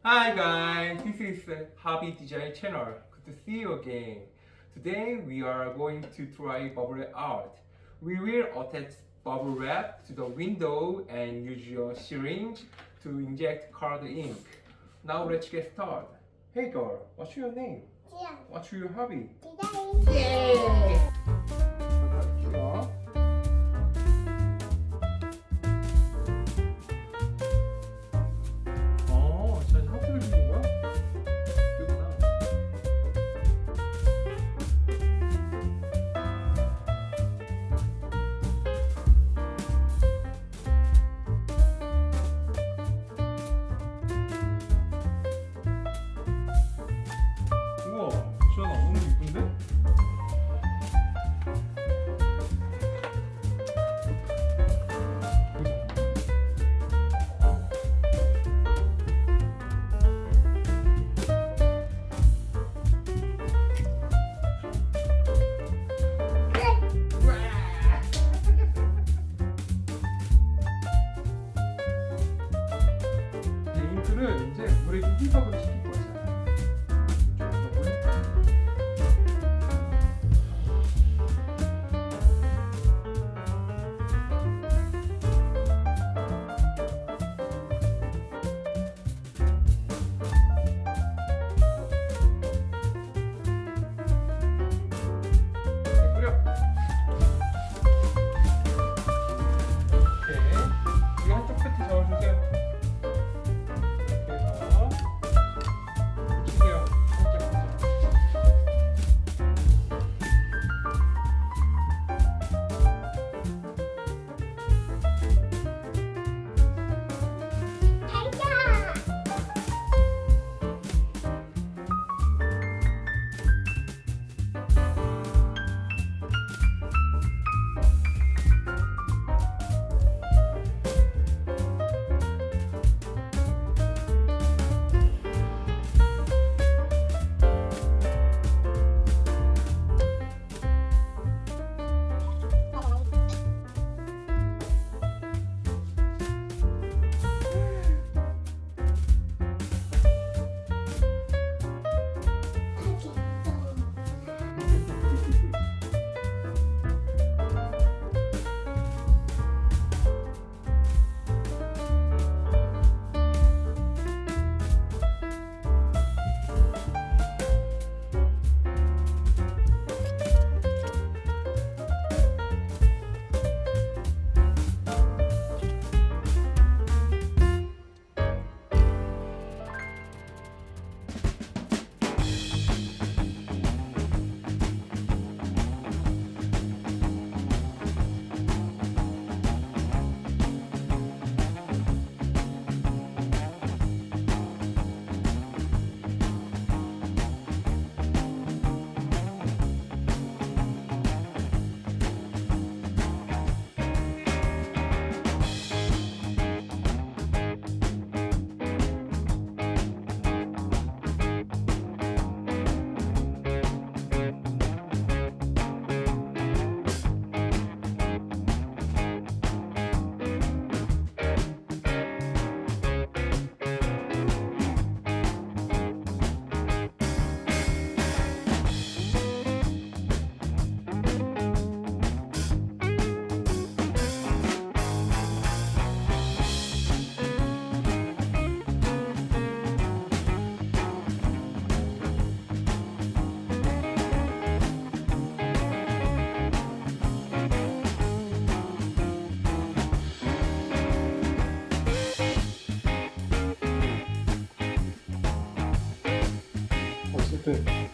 Hi guys, this is HOBBYDESIGN channel. Good to see you again. Today we are going to try bubble art. We will attach bubble wrap to the window and use your syringe to inject colored ink. Now let's get started. Hey girl, what's your name? Yeah. What's your hobby? Design. Yay! 우와, 지연아 너무 이쁜데? 이 잉크를 이제 물에 좀 휘석으로 시킬 거잖아. 뿌려. 오케이. 여기 한쪽 끝에 잡아주세요. 이렇게 해서 붙이세요. 살짝 달걀. 어쨌든